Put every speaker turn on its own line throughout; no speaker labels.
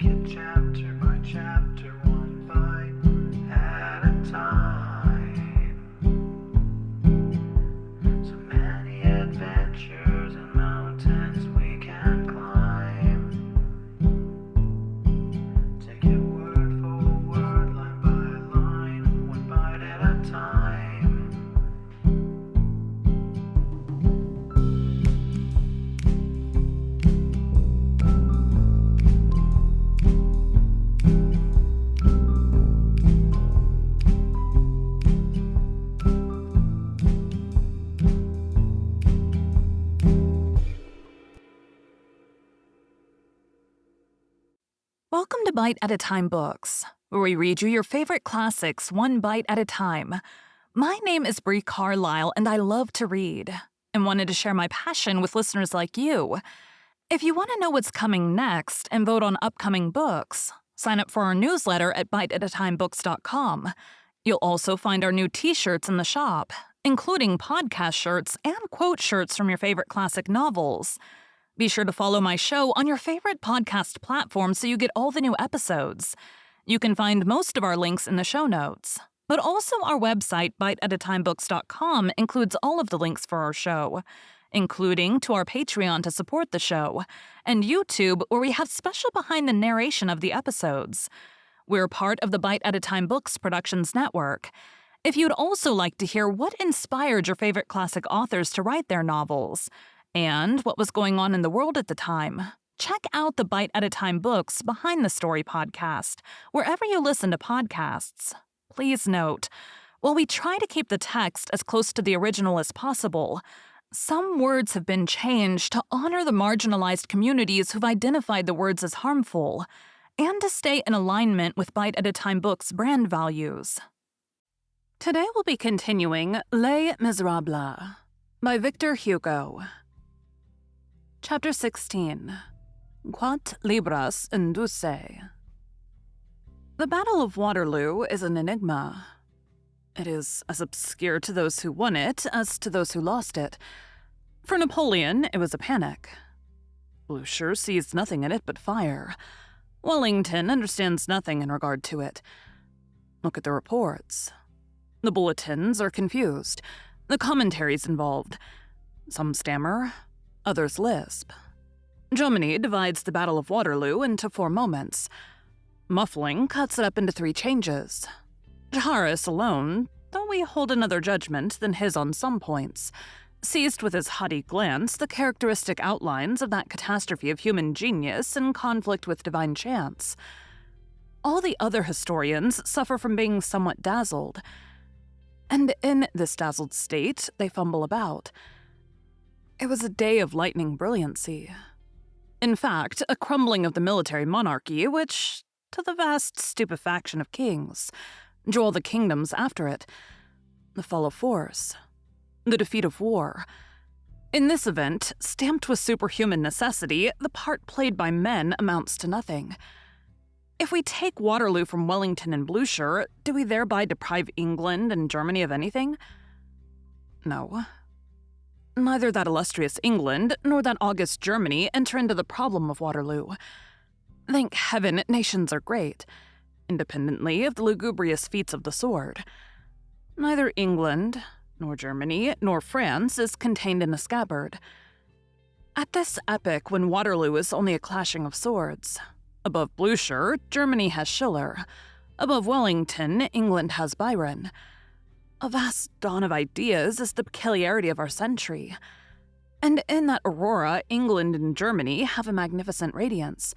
it chapter by chapter, one bite at a time. So many adventures and mountains we can climb. Take it word for word, line by line, one bite at a time.
Welcome to Bite at a Time Books, where we read you your favorite classics one bite at a time. My name is Bree Carlile, and I love to read, and wanted to share my passion with listeners like you. If you want to know what's coming next and vote on upcoming books, sign up for our newsletter at biteatatimebooks.com. You'll also find our new t-shirts in the shop, including podcast shirts and quote shirts from your favorite classic novels. Be sure to follow my show on your favorite podcast platform so you get all the new episodes. You can find most of our links in the show notes, but also our website, biteatatimebooks.com, includes all of the links for our show, including to our Patreon to support the show, and YouTube, where we have special behind the narration of the episodes. We're part of the Bite at a Time Books Productions Network. If you'd also like to hear what inspired your favorite classic authors to write their novels, and what was going on in the world at the time, check out the Bite at a Time Books Behind the Story podcast, wherever you listen to podcasts. Please note, while we try to keep the text as close to the original as possible, some words have been changed to honor the marginalized communities who've identified the words as harmful, and to stay in alignment with Bite at a Time Books' brand values. Today we'll be continuing Les Miserables by Victor Hugo. Chapter 16. Quat libras induce. The Battle of Waterloo is an enigma. It is as obscure to those who won it as to those who lost it. For Napoleon, it was a panic. Blucher sees nothing in it but fire. Wellington understands nothing in regard to it. Look at the reports. The bulletins are confused. The commentaries involved. Some stammer, others lisp. Jomini divides the Battle of Waterloo into 4 moments. Muffling cuts it up into 3 changes. Jaharis alone, though we hold another judgment than his on some points, seized with his haughty glance the characteristic outlines of that catastrophe of human genius in conflict with divine chance. All the other historians suffer from being somewhat dazzled, and in this dazzled state they fumble about. It was a day of lightning brilliancy. In fact, a crumbling of the military monarchy, which, to the vast stupefaction of kings, drew all the kingdoms after it. The fall of force. The defeat of war. In this event, stamped with superhuman necessity, the part played by men amounts to nothing. If we take Waterloo from Wellington and Blucher, do we thereby deprive England and Germany of anything? No. Neither that illustrious England nor that august Germany enter into the problem of Waterloo. Thank heaven, nations are great, independently of the lugubrious feats of the sword. Neither England, nor Germany, nor France is contained in a scabbard. At this epoch, when Waterloo is only a clashing of swords, above Blucher, Germany has Schiller. Above Wellington, England has Byron. A vast dawn of ideas is the peculiarity of our century. And in that aurora, England and Germany have a magnificent radiance.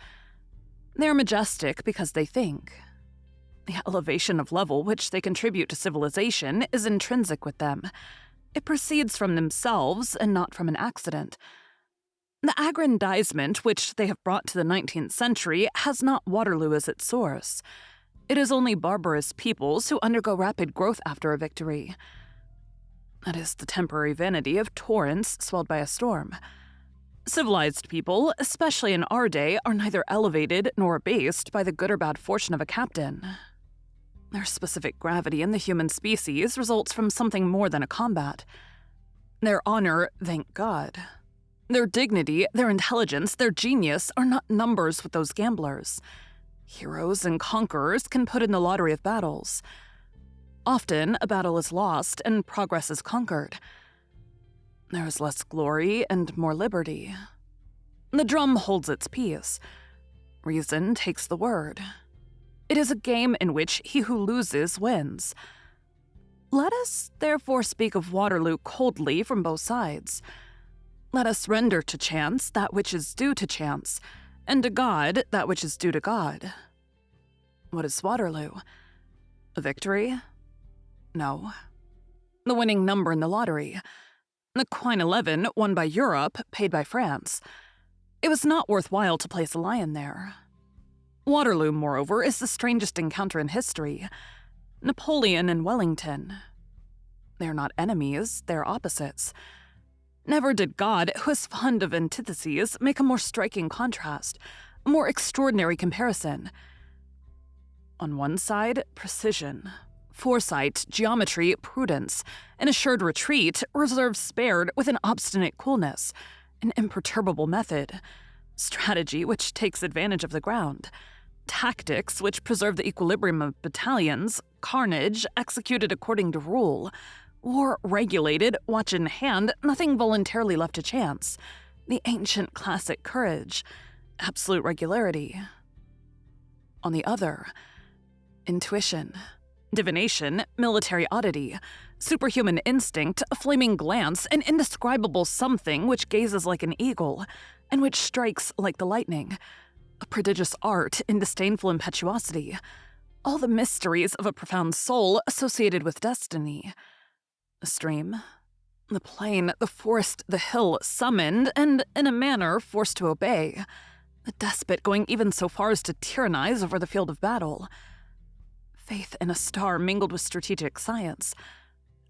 They are majestic because they think. The elevation of level which they contribute to civilization is intrinsic with them. It proceeds from themselves and not from an accident. The aggrandizement which they have brought to the 19th century has not Waterloo as its source. It is only barbarous peoples who undergo rapid growth after a victory. That is the temporary vanity of torrents swelled by a storm. Civilized people, especially in our day, are neither elevated nor abased by the good or bad fortune of a captain. Their specific gravity in the human species results from something more than a combat. Their honor, thank God. Their dignity, their intelligence, their genius are not numbers with those gamblers. Heroes and conquerors can put in the lottery of battles. Often, a battle is lost and progress is conquered. There is less glory and more liberty. The drum holds its peace. Reason takes the word. It is a game in which he who loses wins. Let us therefore speak of Waterloo coldly from both sides. Let us render to chance that which is due to chance, and to God that which is due to God. What is Waterloo? A victory? No. The winning number in the lottery. The Quine 11 won by Europe, paid by France. It was not worthwhile to place a lion there. Waterloo, moreover, is the strangest encounter in history. Napoleon and Wellington. They are not enemies, they are opposites. Never did God, who is fond of antitheses, make a more striking contrast, a more extraordinary comparison. On one side, precision, foresight, geometry, prudence, an assured retreat, reserve spared with an obstinate coolness, an imperturbable method, strategy which takes advantage of the ground, tactics which preserve the equilibrium of battalions, carnage executed according to rule, war regulated, watch in hand, nothing voluntarily left to chance, the ancient classic courage, absolute regularity. On the other, intuition, divination, military oddity, superhuman instinct, a flaming glance, an indescribable something which gazes like an eagle, and which strikes like the lightning, a prodigious art in disdainful impetuosity, all the mysteries of a profound soul associated with destiny. The stream, the plain, the forest, the hill, summoned, and in a manner forced to obey, the despot going even so far as to tyrannize over the field of battle. Faith in a star mingled with strategic science,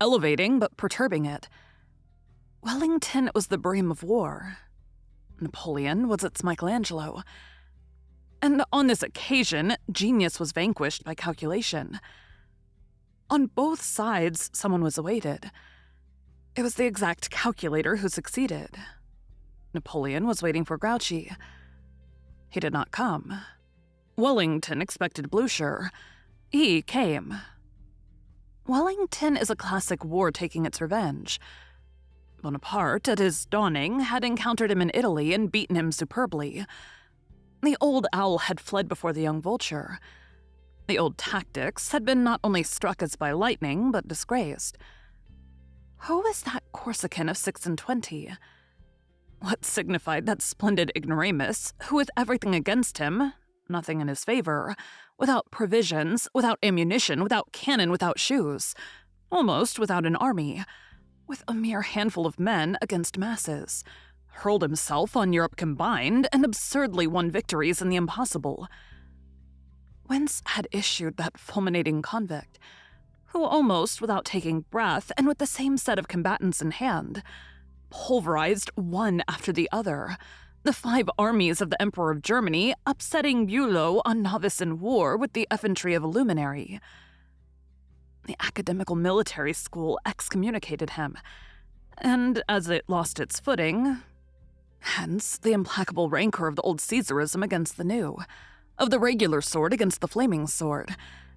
elevating but perturbing it. Wellington was the Bream of war. Napoleon was its Michelangelo. And on this occasion, genius was vanquished by calculation. On both sides, someone was awaited. It was the exact calculator who succeeded. Napoleon was waiting for Grouchy. He did not come. Wellington expected Blucher. He came. Wellington is a classic war taking its revenge. Bonaparte, at his dawning, had encountered him in Italy and beaten him superbly. The old owl had fled before the young vulture. The old tactics had been not only struck as by lightning, but disgraced. Who was that Corsican of 26? What signified that splendid ignoramus, who with everything against him, nothing in his favor, without provisions, without ammunition, without cannon, without shoes, almost without an army, with a mere handful of men against masses, hurled himself on Europe combined and absurdly won victories in the impossible? Whence had issued that fulminating convict, who almost without taking breath and with the same set of combatants in hand, pulverized one after the other, the 5 armies of the Emperor of Germany, upsetting Bülow, a novice in war, with the effrontery of a luminary? The academical military school excommunicated him, and as it lost its footing, hence the implacable rancor of the old Caesarism against the new, of the regular sword against the flaming sword,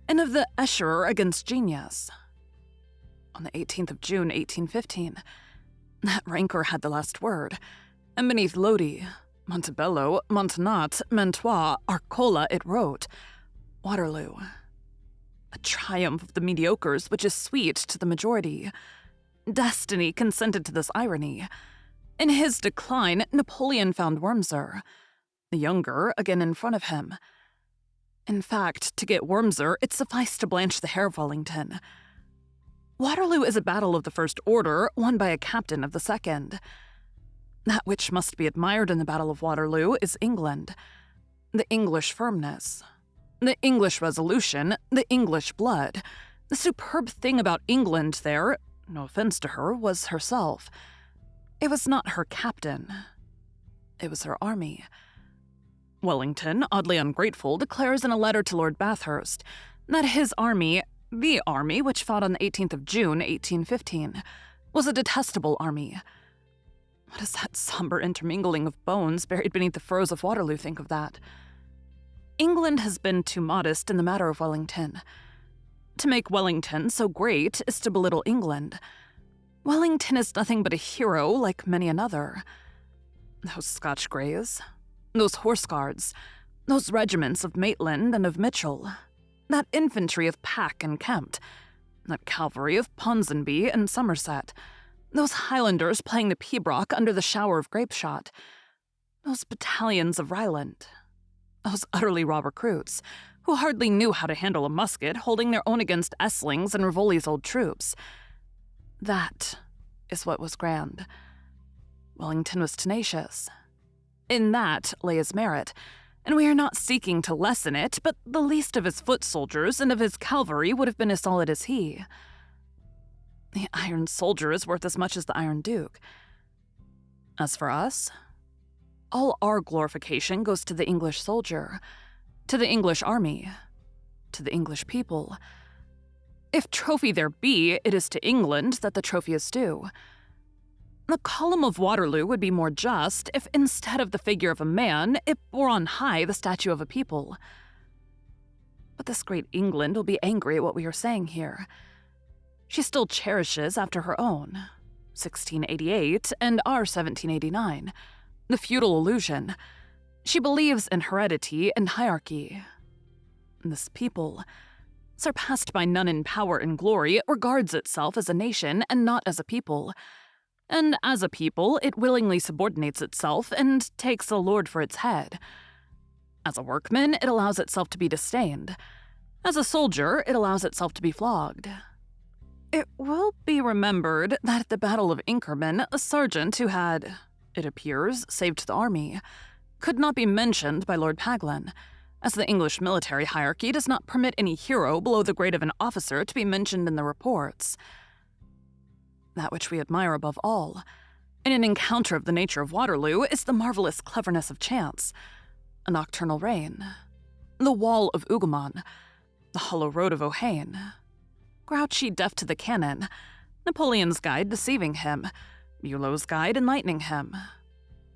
and of the Escherer against genius. On the 18th of June, 1815, that rancor had the last word, and beneath Lodi, Montebello, Montenat, Mantua, Arcola it wrote, Waterloo. A triumph of the mediocres which is sweet to the majority. Destiny consented to this irony. In his decline, Napoleon found Wurmser, the younger again in front of him. In fact, to get Wurmser, it sufficed to blanch the hair of Wellington. Waterloo is a battle of the first order, won by a captain of the second. That which must be admired in the Battle of Waterloo is England, the English firmness, the English resolution, the English blood. The superb thing about England there, no offense to her, was herself. It was not her captain. It was her army. Wellington, oddly ungrateful, declares in a letter to Lord Bathurst that his army, the army which fought on the 18th of June, 1815, was a detestable army. What does that somber intermingling of bones buried beneath the furrows of Waterloo think of that? England has been too modest in the matter of Wellington. To make Wellington so great is to belittle England. Wellington is nothing but a hero like many another. Those Scotch Greys, those Horse Guards, those regiments of Maitland and of Mitchell, that infantry of Pack and Kempt, that cavalry of Ponsonby and Somerset, those Highlanders playing the pibroch under the shower of grape shot, those battalions of Ryland, those utterly raw recruits, who hardly knew how to handle a musket, holding their own against Essling's and Rivoli's old troops. That is what was grand. Wellington was tenacious. In that lay his merit, and we are not seeking to lessen it, but the least of his foot soldiers and of his cavalry would have been as solid as he. The Iron Soldier is worth as much as the Iron Duke. As for us, all our glorification goes to the English soldier, to the English army, to the English people. If trophy there be, it is to England that the trophy is due. The column of Waterloo would be more just if, instead of the figure of a man, it bore on high the statue of a people. But this great England will be angry at what we are saying here. She still cherishes after her own, 1688 and our 1789, the feudal illusion. She believes in heredity and hierarchy. This people, surpassed by none in power and glory, regards itself as a nation and not as a people. And as a people, it willingly subordinates itself and takes a lord for its head. As a workman, it allows itself to be disdained. As a soldier, it allows itself to be flogged. It will be remembered that at the Battle of Inkerman, a sergeant who had, it appears, saved the army, could not be mentioned by Lord Paglen, as the English military hierarchy does not permit any hero below the grade of an officer to be mentioned in the reports. That which we admire above all, in an encounter of the nature of Waterloo, is the marvelous cleverness of chance, a nocturnal rain, the wall of Hougoumont, the hollow road of Ohain, Grouchy deaf to the cannon, Napoleon's guide deceiving him, Bulow's guide enlightening him.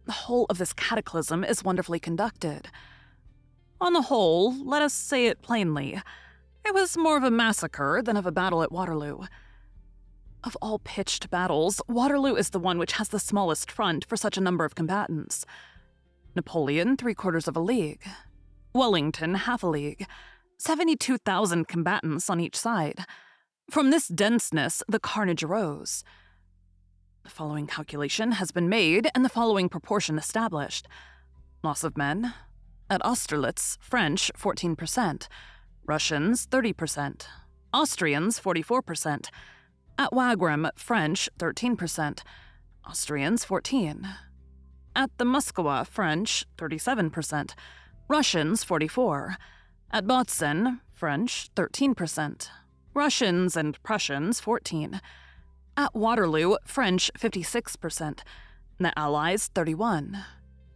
The whole of this cataclysm is wonderfully conducted. On the whole, let us say it plainly, it was more of a massacre than of a battle at Waterloo. Of all pitched battles, Waterloo is the one which has the smallest front for such a number of combatants. Napoleon, 3/4 of a league. Wellington, half a league. 72,000 combatants on each side. From this denseness, the carnage arose. The following calculation has been made and the following proportion established. Loss of men. At Austerlitz, French, 14%. Russians, 30%. Austrians, 44%. At Wagram, French, 13%. Austrians, 14%. At the Muskwa, French, 37%. Russians, 44%. At Botzen, French, 13%. Russians and Prussians, 14%. At Waterloo, French, 56%. The Allies, 31%.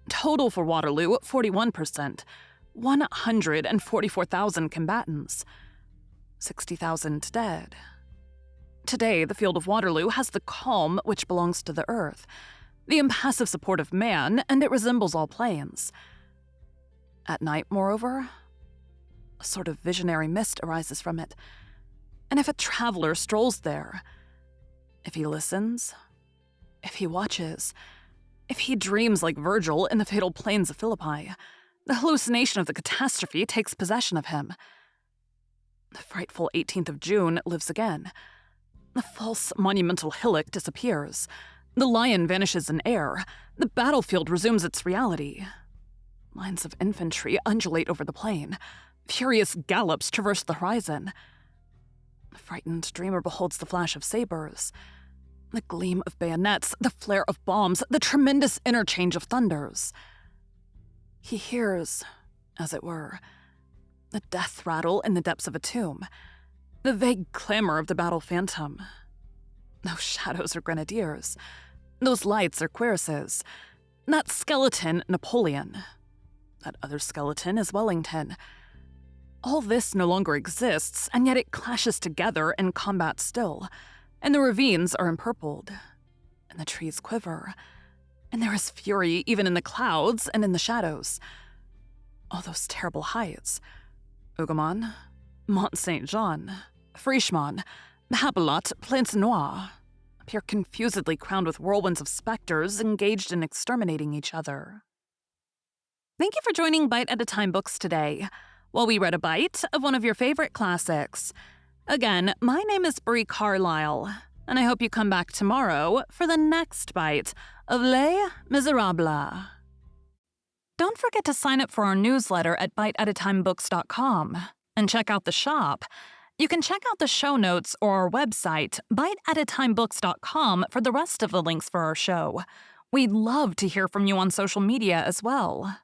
Total for Waterloo, 41%. 144,000 combatants. 60,000 dead. Today, the field of Waterloo has the calm which belongs to the earth, the impassive support of man, and it resembles all plains. At night, moreover, a sort of visionary mist arises from it, and if a traveler strolls there, if he listens, if he watches, if he dreams like Virgil in the fatal plains of Philippi, the hallucination of the catastrophe takes possession of him. The frightful 18th of June lives again. The false monumental hillock disappears. The lion vanishes in air. The battlefield resumes its reality. Lines of infantry undulate over the plain. Furious gallops traverse the horizon. The frightened dreamer beholds the flash of sabers, the gleam of bayonets, the flare of bombs, the tremendous interchange of thunders. He hears, as it were, the death rattle in the depths of a tomb, the vague clamor of the battle phantom. Those shadows are grenadiers. Those lights are cuirasses. That skeleton, Napoleon. That other skeleton is Wellington. All this no longer exists, and yet it clashes together in combat still, and the ravines are empurpled, and the trees quiver, and there is fury even in the clouds and in the shadows. All those terrible heights. Hougoumont, Mont Saint Jean, Frischemont, Hapelot, Plains Noir appear confusedly crowned with whirlwinds of specters engaged in exterminating each other. Thank you for joining Bite at a Time Books today, while we read a bite of one of your favorite classics. Again, my name is Bree Carlile, and I hope you come back tomorrow for the next bite of Les Miserables. Don't forget to sign up for our newsletter at biteatatimebooks.com and check out the shop. You can check out the show notes or our website, biteatatimebooks.com, for the rest of the links for our show. We'd love to hear from you on social media as well.